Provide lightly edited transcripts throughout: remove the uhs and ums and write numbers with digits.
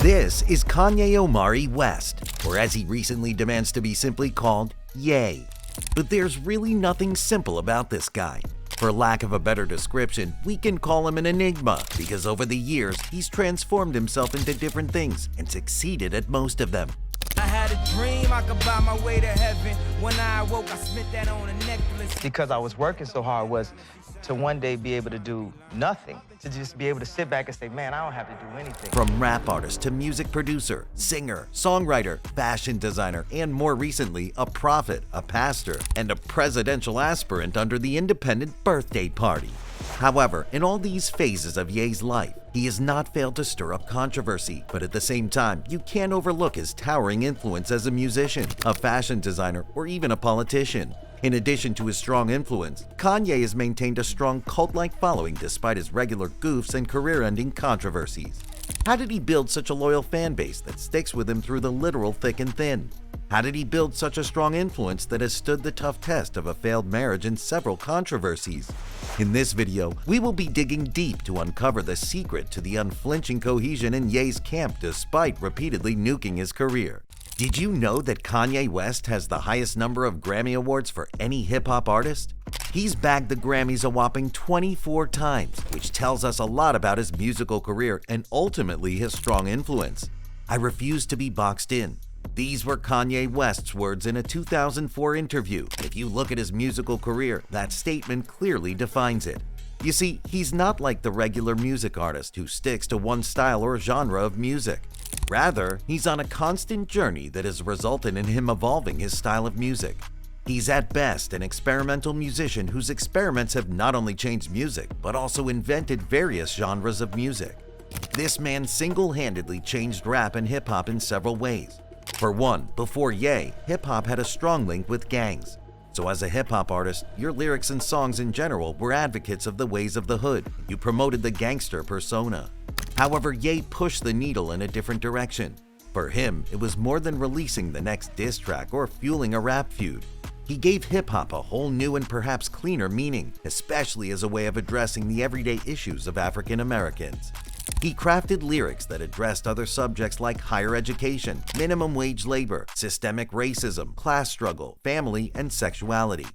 This is Kanye Ye West, or as he recently demands to be simply called, Ye. But there's really nothing simple about this guy. For lack of a better description, we can call him an enigma because over the years, he's transformed himself into different things and succeeded at most of them. I had a dream I could buy my way to heaven. When I awoke, I spent that on a necklace. Because I was working so hard was to one day be able to do nothing, to just be able to sit back and say, man, I don't have to do anything. From rap artist to music producer, singer, songwriter, fashion designer, and more recently, a prophet, a pastor, and a presidential aspirant under the Independent Birthday Party. However, in all these phases of Ye's life, he has not failed to stir up controversy, but at the same time, you can't overlook his towering influence as a musician, a fashion designer, or even a politician. In addition to his strong influence, Kanye has maintained a strong cult-like following despite his regular goofs and career-ending controversies. How did he build such a loyal fan base that sticks with him through the literal thick and thin? How did he build such a strong influence that has stood the tough test of a failed marriage and several controversies? In this video, we will be digging deep to uncover the secret to the unflinching cohesion in Ye's camp despite repeatedly nuking his career. Did you know that Kanye West has the highest number of Grammy Awards for any hip-hop artist? He's bagged the Grammys a whopping 24 times, which tells us a lot about his musical career and ultimately his strong influence. I refuse to be boxed in. These were Kanye West's words in a 2004 interview. If you look at his musical career, that statement clearly defines it. You see, he's not like the regular music artist who sticks to one style or genre of music. Rather, he's on a constant journey that has resulted in him evolving his style of music. He's at best an experimental musician whose experiments have not only changed music, but also invented various genres of music. This man single-handedly changed rap and hip-hop in several ways. For one, before Ye, hip-hop had a strong link with gangs. So as a hip-hop artist, your lyrics and songs in general were advocates of the ways of the hood. You promoted the gangster persona. However, Ye pushed the needle in a different direction. For him, it was more than releasing the next diss track or fueling a rap feud. He gave hip-hop a whole new and perhaps cleaner meaning, especially as a way of addressing the everyday issues of African Americans. He crafted lyrics that addressed other subjects like higher education, minimum wage labor, systemic racism, class struggle, family, and sexuality.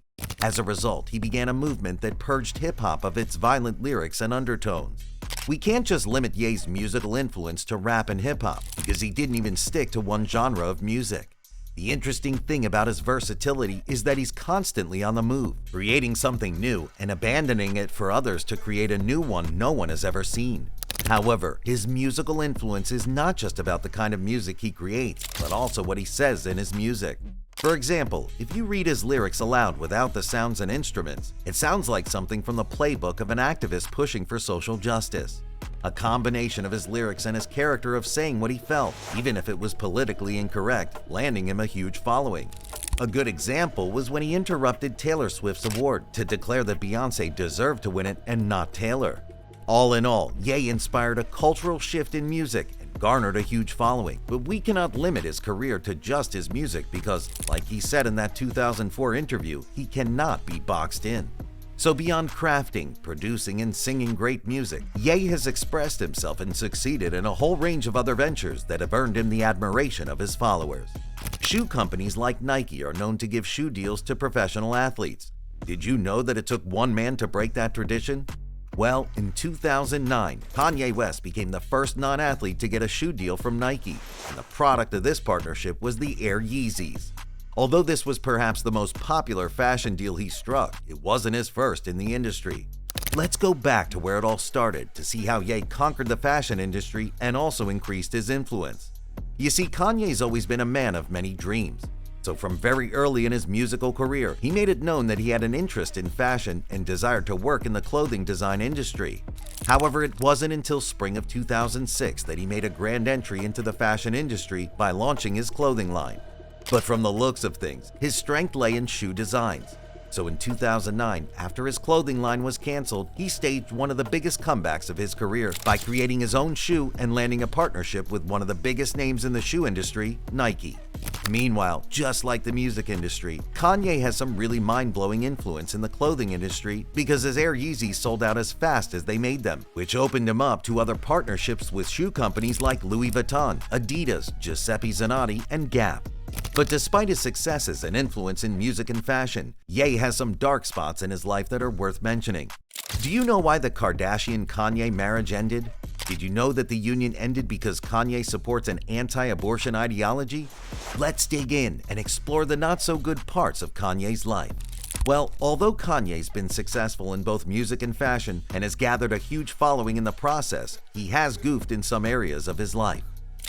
As a result, he began a movement that purged hip-hop of its violent lyrics and undertones. We can't just limit Ye's musical influence to rap and hip-hop, because he didn't even stick to one genre of music. The interesting thing about his versatility is that he's constantly on the move, creating something new and abandoning it for others to create a new one no one has ever seen. However, his musical influence is not just about the kind of music he creates, but also what he says in his music. For example, if you read his lyrics aloud without the sounds and instruments, it sounds like something from the playbook of an activist pushing for social justice. A combination of his lyrics and his character of saying what he felt, even if it was politically incorrect, landing him a huge following. A good example was when he interrupted Taylor Swift's award to declare that Beyoncé deserved to win it and not Taylor. All in all, Ye inspired a cultural shift in music and garnered a huge following, but we cannot limit his career to just his music because, like he said in that 2004 interview, he cannot be boxed in. So beyond crafting, producing, and singing great music, Ye has expressed himself and succeeded in a whole range of other ventures that have earned him the admiration of his followers. Shoe companies like Nike are known to give shoe deals to professional athletes. Did you know that it took one man to break that tradition? Well, in 2009, Kanye West became the first non-athlete to get a shoe deal from Nike, and the product of this partnership was the Air Yeezys. Although this was perhaps the most popular fashion deal he struck, it wasn't his first in the industry. Let's go back to where it all started to see how Ye conquered the fashion industry and also increased his influence. You see, Kanye's always been a man of many dreams. So from very early in his musical career, he made it known that he had an interest in fashion and desired to work in the clothing design industry. However, it wasn't until spring of 2006 that he made a grand entry into the fashion industry by launching his clothing line. But from the looks of things, his strength lay in shoe designs. So in 2009, after his clothing line was canceled, he staged one of the biggest comebacks of his career by creating his own shoe and landing a partnership with one of the biggest names in the shoe industry, Nike. Meanwhile, just like the music industry, Kanye has some really mind-blowing influence in the clothing industry because his Air Yeezys sold out as fast as they made them, which opened him up to other partnerships with shoe companies like Louis Vuitton, Adidas, Giuseppe Zanotti, and Gap. But despite his successes and influence in music and fashion, Ye has some dark spots in his life that are worth mentioning. Do you know why the Kardashian-Kanye marriage ended? Did you know that the union ended because Kanye supports an anti-abortion ideology? Let's dig in and explore the not-so-good parts of Kanye's life. Well, although Kanye's been successful in both music and fashion and has gathered a huge following in the process, he has goofed in some areas of his life.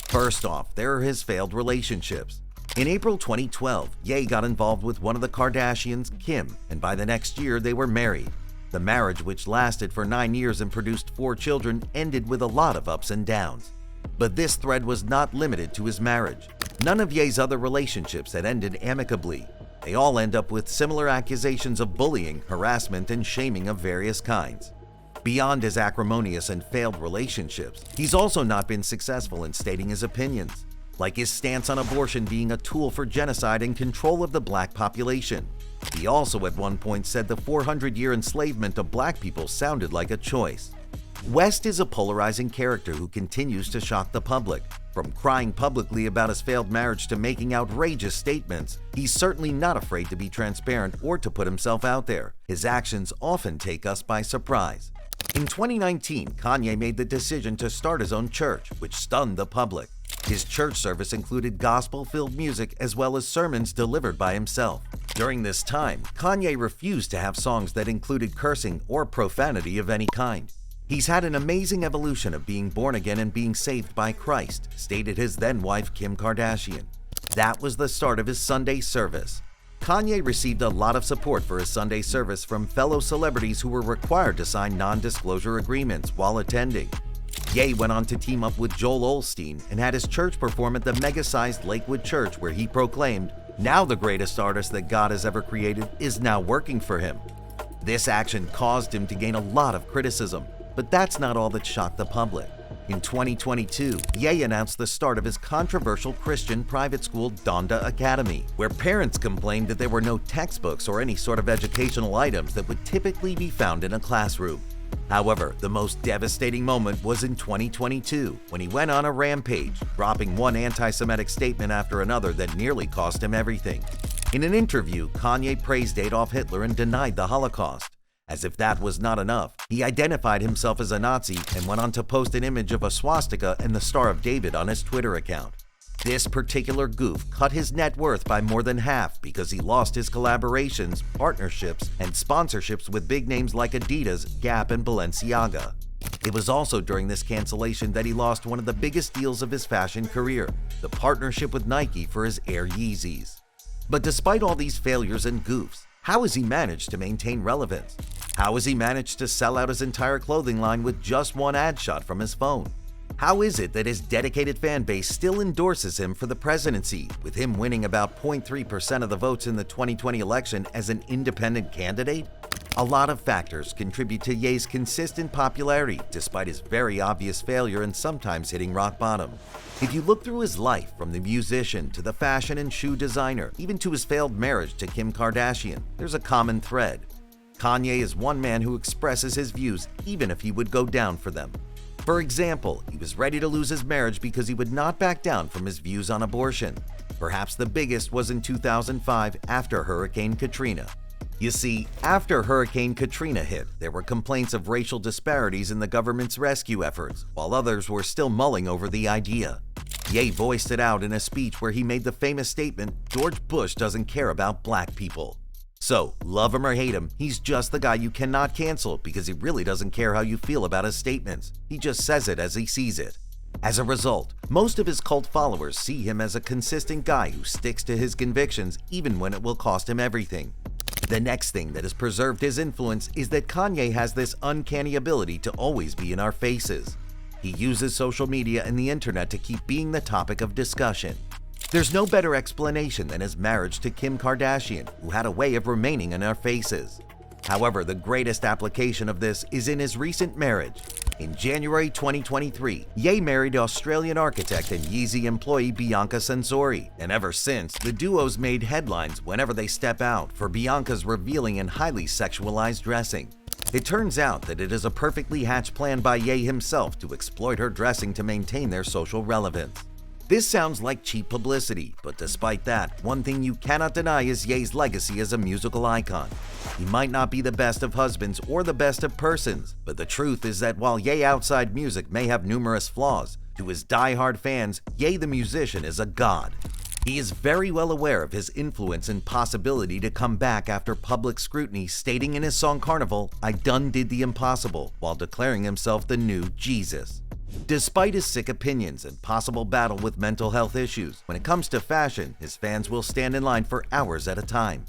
First off, there are his failed relationships. In April 2012, Ye got involved with one of the Kardashians, Kim, and by the next year they were married. The marriage, which lasted for 9 years and produced 4 children, ended with a lot of ups and downs. But this thread was not limited to his marriage. None of Ye's other relationships had ended amicably. They all end up with similar accusations of bullying, harassment, and shaming of various kinds. Beyond his acrimonious and failed relationships, he's also not been successful in stating his opinions, like his stance on abortion being a tool for genocide and control of the black population. He also at one point said the 400-year enslavement of black people sounded like a choice. West is a polarizing character who continues to shock the public. From crying publicly about his failed marriage to making outrageous statements, he's certainly not afraid to be transparent or to put himself out there. His actions often take us by surprise. In 2019, Kanye made the decision to start his own church, which stunned the public. His church service included gospel-filled music as well as sermons delivered by himself. During this time, Kanye refused to have songs that included cursing or profanity of any kind. He's had an amazing evolution of being born again and being saved by Christ, stated his then-wife Kim Kardashian. That was the start of his Sunday service. Kanye received a lot of support for his Sunday service from fellow celebrities who were required to sign non-disclosure agreements while attending. Ye went on to team up with Joel Osteen and had his church perform at the mega-sized Lakewood Church, where he proclaimed, "Now the greatest artist that God has ever created is now working for him." This action caused him to gain a lot of criticism, but that's not all that shocked the public. In 2022, Ye announced the start of his controversial Christian private school Donda Academy, where parents complained that there were no textbooks or any sort of educational items that would typically be found in a classroom. However, the most devastating moment was in 2022, when he went on a rampage, dropping one anti-Semitic statement after another that nearly cost him everything. In an interview, Kanye praised Adolf Hitler and denied the Holocaust. As if that was not enough, he identified himself as a Nazi and went on to post an image of a swastika and the Star of David on his Twitter account. This particular goof cut his net worth by more than half because he lost his collaborations, partnerships, and sponsorships with big names like Adidas, Gap, and Balenciaga. It was also during this cancellation that he lost one of the biggest deals of his fashion career, the partnership with Nike for his Air Yeezys. But despite all these failures and goofs, how has he managed to maintain relevance? How has he managed to sell out his entire clothing line with just one ad shot from his phone? How is it that his dedicated fan base still endorses him for the presidency, with him winning about 0.3% of the votes in the 2020 election as an independent candidate? A lot of factors contribute to Ye's consistent popularity, despite his very obvious failure and sometimes hitting rock bottom. If you look through his life, from the musician to the fashion and shoe designer, even to his failed marriage to Kim Kardashian, there's a common thread. Kanye is one man who expresses his views even if he would go down for them. For example, he was ready to lose his marriage because he would not back down from his views on abortion. Perhaps the biggest was in 2005 after Hurricane Katrina. You see, after Hurricane Katrina hit, there were complaints of racial disparities in the government's rescue efforts, while others were still mulling over the idea. Ye voiced it out in a speech where he made the famous statement, "George Bush doesn't care about black people." So, love him or hate him, he's just the guy you cannot cancel because he really doesn't care how you feel about his statements. He just says it as he sees it. As a result, most of his cult followers see him as a consistent guy who sticks to his convictions even when it will cost him everything. The next thing that has preserved his influence is that Kanye has this uncanny ability to always be in our faces. He uses social media and the internet to keep being the topic of discussion. There's no better explanation than his marriage to Kim Kardashian, who had a way of remaining in our faces. However, the greatest application of this is in his recent marriage. In January 2023, Ye married Australian architect and Yeezy employee Bianca Sensori, and ever since, the duo's made headlines whenever they step out for Bianca's revealing and highly sexualized dressing. It turns out that it is a perfectly hatched plan by Ye himself to exploit her dressing to maintain their social relevance. This sounds like cheap publicity, but despite that, one thing you cannot deny is Ye's legacy as a musical icon. He might not be the best of husbands or the best of persons, but the truth is that while Ye outside music may have numerous flaws, to his die-hard fans, Ye the musician is a god. He is very well aware of his influence and possibility to come back after public scrutiny, stating in his song Carnival, "I done did the impossible," while declaring himself the new Jesus. Despite his sick opinions and possible battle with mental health issues, when it comes to fashion, his fans will stand in line for hours at a time.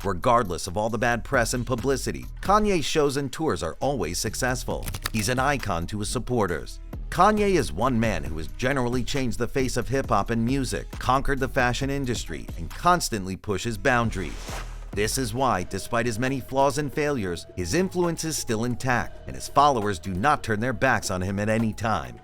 Regardless of all the bad press and publicity, Kanye's shows and tours are always successful. He's an icon to his supporters. Kanye is one man who has generally changed the face of hip-hop and music, conquered the fashion industry, and constantly pushes boundaries. This is why, despite his many flaws and failures, his influence is still intact, and his followers do not turn their backs on him at any time.